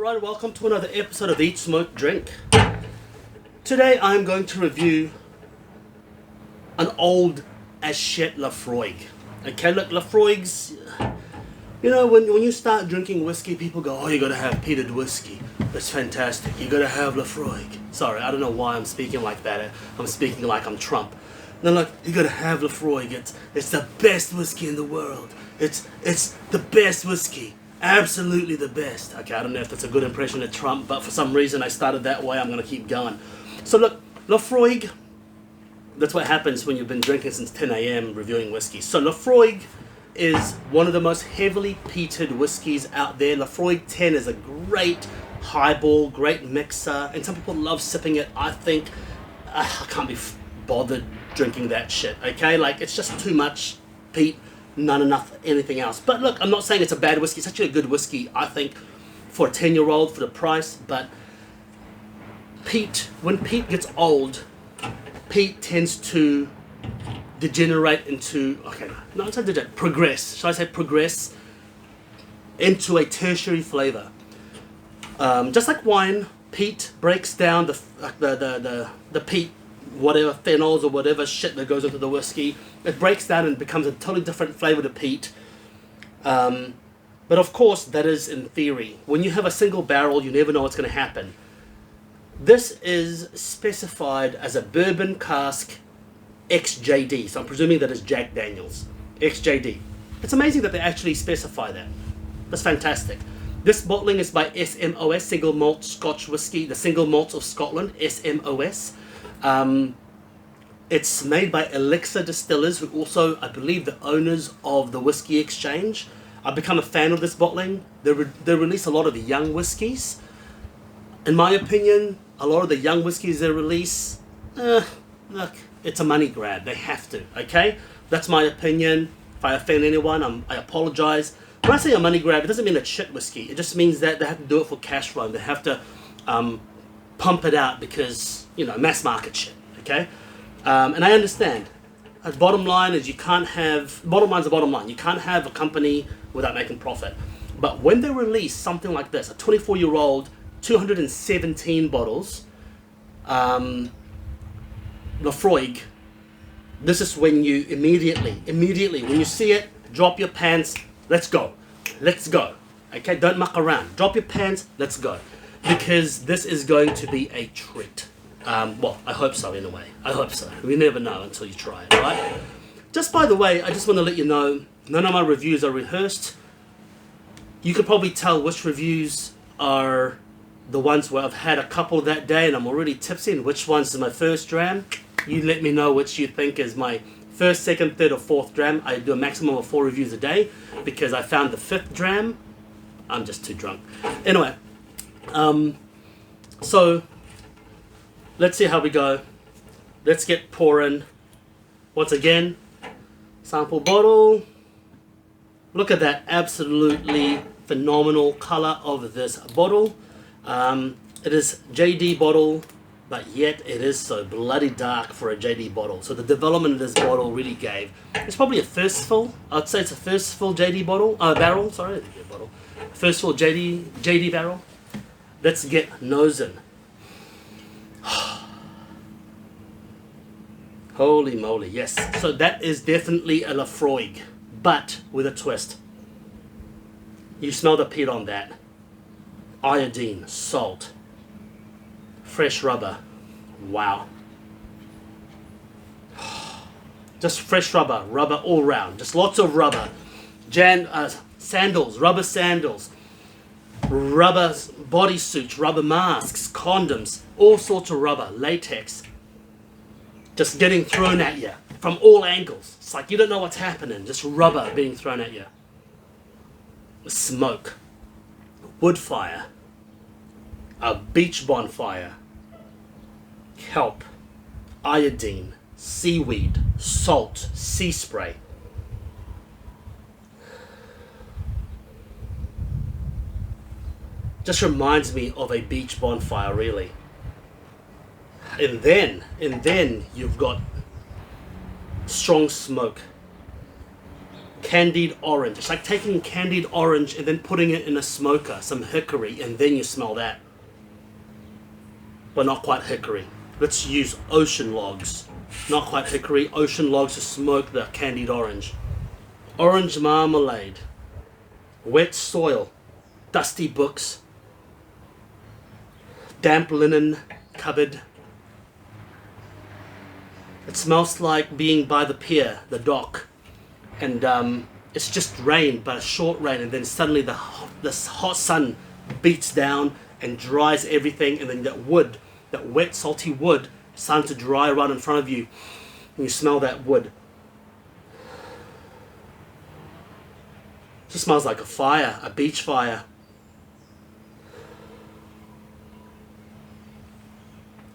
Alright, welcome to another episode of Eat, Smoke, Drink. Today I'm going to review an old as shit Laphroaig. Okay, look, Laphroaigs, you know, when you start drinking whiskey, people go, oh, you gotta have peated whiskey. It's fantastic. You gotta have Laphroaig. Sorry, I don't know why I'm speaking like that. I'm speaking like I'm Trump. No, look, you gotta have Laphroaig. It's the best whiskey in the world. It's the best whiskey. Absolutely the best. Okay, I don't know if that's a good impression of Trump, but for some reason I started that way. I'm going to keep going. So look, Laphroaig, that's what happens when you've been drinking since 10 a.m. reviewing whiskey. So Laphroaig is one of the most heavily peated whiskies out there. Laphroaig 10 is a great highball, great mixer, and some people love sipping it. I think I can't be bothered drinking that shit, okay? Like, it's just too much peat. Not enough anything else. But look, I'm not saying it's a bad whiskey. It's actually a good whiskey, I think, for a 10-year-old, for the price. But peat, when peat gets old, peat tends to degenerate into, okay, no, it's not degenerate, progress. Should I say progress into a tertiary flavor? Just like wine, peat breaks down the peat, whatever phenols or whatever shit that goes into the whiskey. It breaks down and becomes a totally different flavor to peat. But of course, that is in theory. When you have a single barrel, you never know what's going to happen. This is specified as a bourbon cask XJD. So I'm presuming that is Jack Daniels. XJD. It's amazing that they actually specify that. That's fantastic. This bottling is by SMOS, Single Malt Scotch Whisky, the Single Malts of Scotland, SMOS. It's made by Elixir Distillers, who also, I believe, the owners of the Whiskey Exchange. I've become a fan of this bottling. They release a lot of the young whiskies. In my opinion, a lot of the young whiskies they release, look, it's a money grab. They have to, okay? That's my opinion. If I offend anyone, I apologize. When I say a money grab, it doesn't mean it's shit whiskey. It just means that they have to do it for cash flow. They have to pump it out because, you know, mass market shit, okay? And I understand. The bottom line is bottom line's the bottom line. You can't have a company without making profit. But when they release something like this, a 24-year-old, 217 bottles, Laphroaig, this is when you immediately, when you see it, drop your pants, let's go. Let's go. Okay, don't muck around. Drop your pants, let's go. Because this is going to be a treat. Well, I hope so in a way. I hope so. We never know until you try it, right? Just by the way, I just want to let you know, none of my reviews are rehearsed. You could probably tell which reviews are the ones where I've had a couple that day and I'm already tipsy, and which ones is my first dram. You let me know which you think is my first, second, third, or fourth dram. I do a maximum of 4 reviews a day because I found the 5th dram. I'm just too drunk. Anyway, so let's see how we go. Let's get pouring. Once again, sample bottle. Look at that absolutely phenomenal color of this bottle. It is JD bottle, but yet it is so bloody dark for a JD bottle. So the development of this bottle really gave. It's probably a first fill. I'd say it's a first fill JD bottle. Barrel. Sorry, bottle. First fill JD barrel. Let's get nosing. Holy moly, yes. So that is definitely a Laphroaig, but with a twist. You smell the peat on that. Iodine, salt, fresh rubber. Wow. Just fresh rubber all round. Just lots of rubber. Sandals, rubber sandals, rubber bodysuits, rubber masks, condoms, all sorts of rubber, latex. Just getting thrown at you from all angles. It's like you don't know what's happening. Just rubber being thrown at you. Smoke. Wood fire. A beach bonfire. Kelp. Iodine. Seaweed. Salt. Sea spray. Just reminds me of a beach bonfire, really. And then you've got strong smoke, candied orange. It's like taking candied orange and then putting it in a smoker, some hickory, and then you smell that. But not quite hickory. Let's use ocean logs. Not quite hickory, ocean logs to smoke the candied orange. Orange marmalade. Wet soil. Dusty books. Damp linen cupboard. It smells like being by the pier, the dock. And it's just rain, but a short rain, and then suddenly this hot sun beats down and dries everything, and then that wood, that wet salty wood, starting to dry right in front of you, and you smell that wood. It just smells like a fire, a beach fire.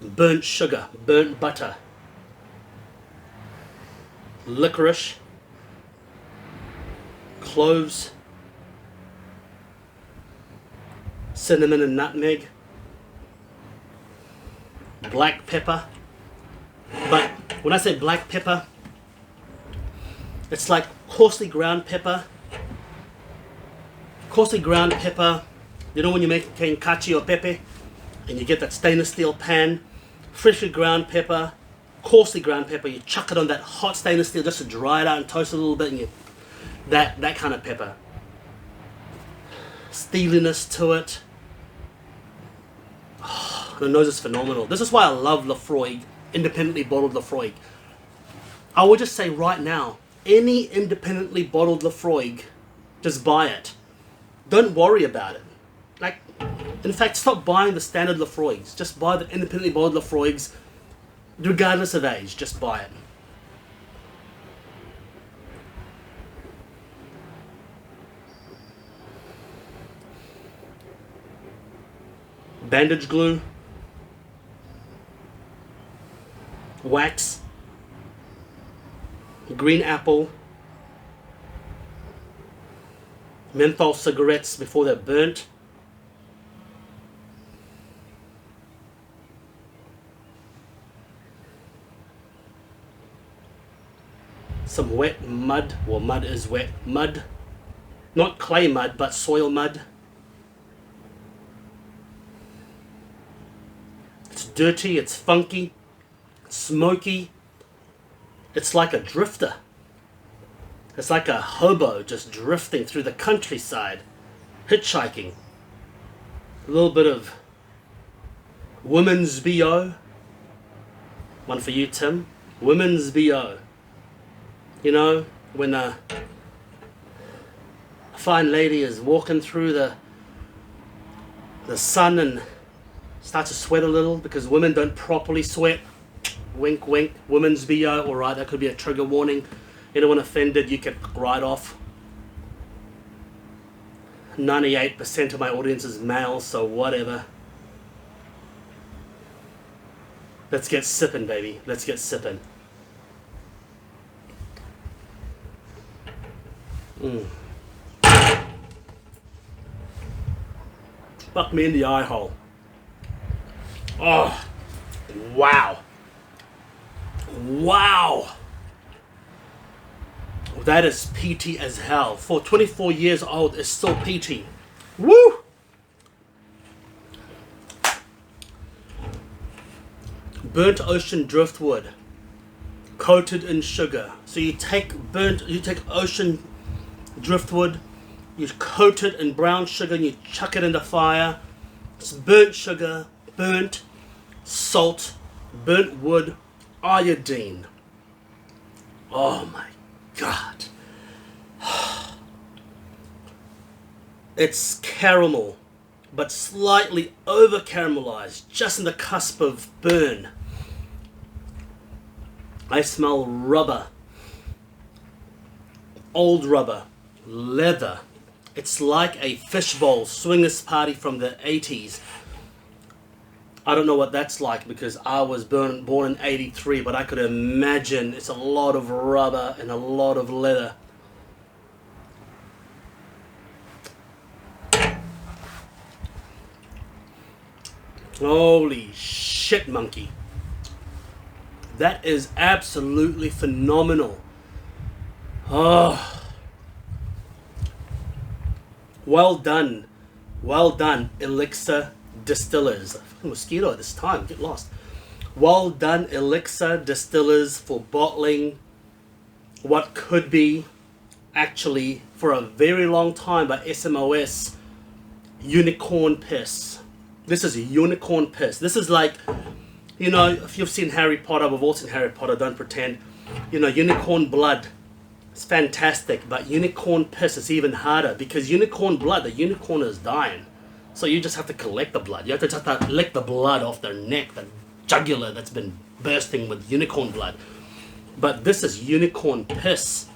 Burnt sugar, burnt butter, licorice, cloves, cinnamon and nutmeg, black pepper. But when I say black pepper, it's like coarsely ground pepper. Coarsely ground pepper, you know when you make cacio or pepe and you get that stainless steel pan, freshly ground pepper, coarsely ground pepper, you chuck it on that hot stainless steel just to dry it out and toast it a little bit, and you that kind of pepper. Steeliness to it. Oh, the nose is phenomenal. This is why I love Laphroaig, independently bottled Laphroaig. I would just say right now, any independently bottled Laphroaig, just buy it. Don't worry about it. Like, in fact, stop buying the standard Laphroaigs. Just buy the independently bottled Laphroaigs, regardless of age. Just buy it. Bandage glue, wax, green apple, menthol cigarettes before they're burnt, some wet mud. Well, mud is wet mud, not clay mud but soil mud. It's dirty, it's funky, it's smoky. It's like a drifter. It's like a hobo just drifting through the countryside, hitchhiking. A little bit of women's BO. One for you, Tim. Women's BO. You know, when a fine lady is walking through the sun and starts to sweat a little because women don't properly sweat. Wink, wink. Women's BO. Alright, that could be a trigger warning. Anyone offended, you can write off. 98% of my audience is male, so whatever. Let's get sipping, baby. Let's get sipping. Fuck me in the eye hole. Oh, wow. Wow. That is peaty as hell. For 24 years old, it's still peaty. Woo! Burnt ocean driftwood, coated in sugar. So you take ocean driftwood, you coat it in brown sugar, and you chuck it in the fire. It's burnt sugar, burnt salt, burnt wood, iodine. Oh my God. It's caramel, but slightly over caramelized, just in the cusp of burn. I smell rubber, old rubber, leather. It's like a fishbowl swingers party from the 80s. I don't know what that's like because I was born in 83, but I could imagine it's a lot of rubber and a lot of leather. Holy shit, monkey. That is absolutely phenomenal. Oh, Well done. Well done, Elixir Distillers. Mosquito at this time, get lost. Well done, Elixir Distillers, for bottling what could be, actually, for a very long time by SMOS, unicorn piss. This is unicorn piss. This is like, you know, if you've seen Harry Potter, we've all seen Harry Potter, don't pretend. You know, unicorn blood, it's fantastic, but unicorn piss is even harder, because unicorn blood, the unicorn is dying. So you just have to collect the blood. You have to just have to lick the blood off their neck, the jugular that's been bursting with unicorn blood. But this is unicorn piss.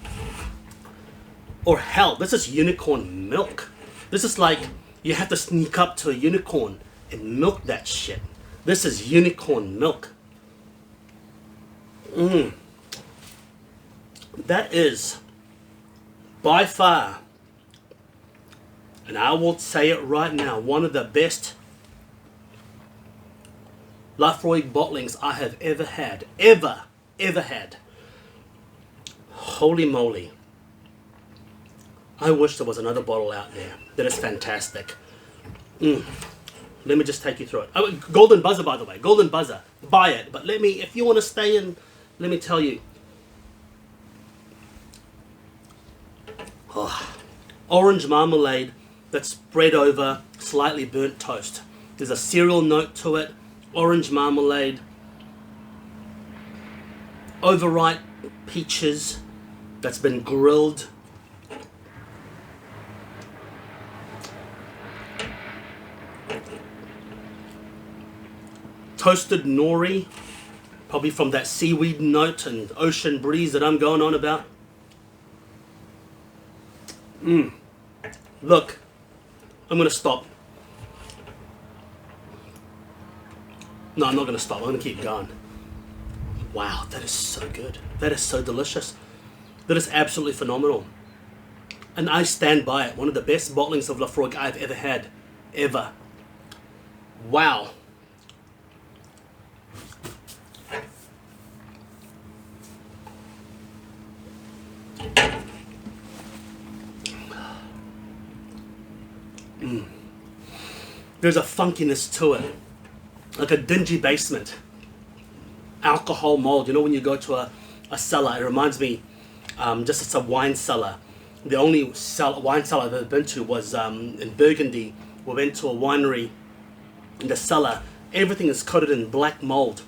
Or hell, this is unicorn milk. This is like, you have to sneak up to a unicorn and milk that shit. This is unicorn milk. That is, by far, and I will say it right now, one of the best Laphroaig bottlings I have ever had. Ever had. Holy moly. I wish there was another bottle out there. That is fantastic. Let me just take you through it. Oh, Golden Buzzer, by the way. Golden Buzzer. Buy it. But let me, if you want to stay in, let me tell you. Oh, orange marmalade that's spread over slightly burnt toast. There's a cereal note to it. Orange marmalade. Overripe peaches that's been grilled. Toasted nori, probably from that seaweed note and ocean breeze that I'm going on about. Look, I'm going to stop. No, I'm not going to stop. I'm going to keep going. Wow, that is so good. That is so delicious. That is absolutely phenomenal. And I stand by it. One of the best bottlings of Laphroaig I've ever had. Ever. Wow. There's a funkiness to it, like a dingy basement. Alcohol mold. You know when you go to a cellar, it reminds me, just it's a wine cellar. The only wine cellar I've ever been to was in Burgundy. We went to a winery in the cellar. Everything is coated in black mold.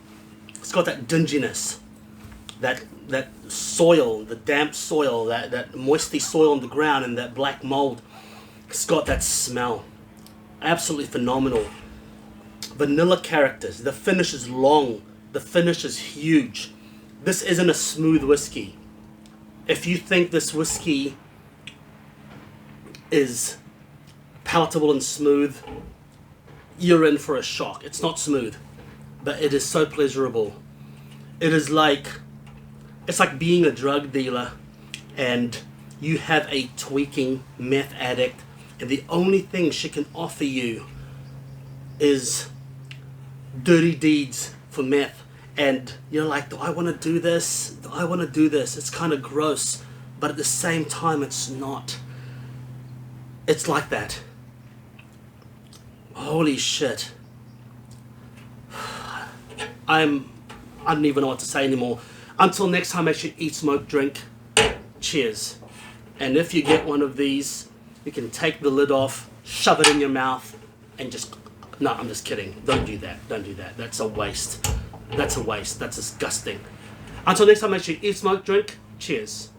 It's got that dinginess, that soil, the damp soil, that moisty soil on the ground, and that black mold. It's got that smell. Absolutely phenomenal. Vanilla characters. The finish is long. The finish is huge. This isn't a smooth whiskey. If you think this whiskey is palatable and smooth, you're in for a shock. It's not smooth, but it is so pleasurable. It is like, it's like being a drug dealer and you have a tweaking meth addict, and the only thing she can offer you is dirty deeds for meth. And you're like, do I want to do this? Do I want to do this? It's kind of gross, but at the same time, it's not. It's like that. Holy shit. I don't even know what to say anymore. Until next time, make sure you eat, smoke, drink. Cheers. And if you get one of these, you can take the lid off, shove it in your mouth, and just... No, I'm just kidding. Don't do that. Don't do that. That's a waste. That's a waste. That's disgusting. Until next time, make sure you eat, smoke, drink. Cheers.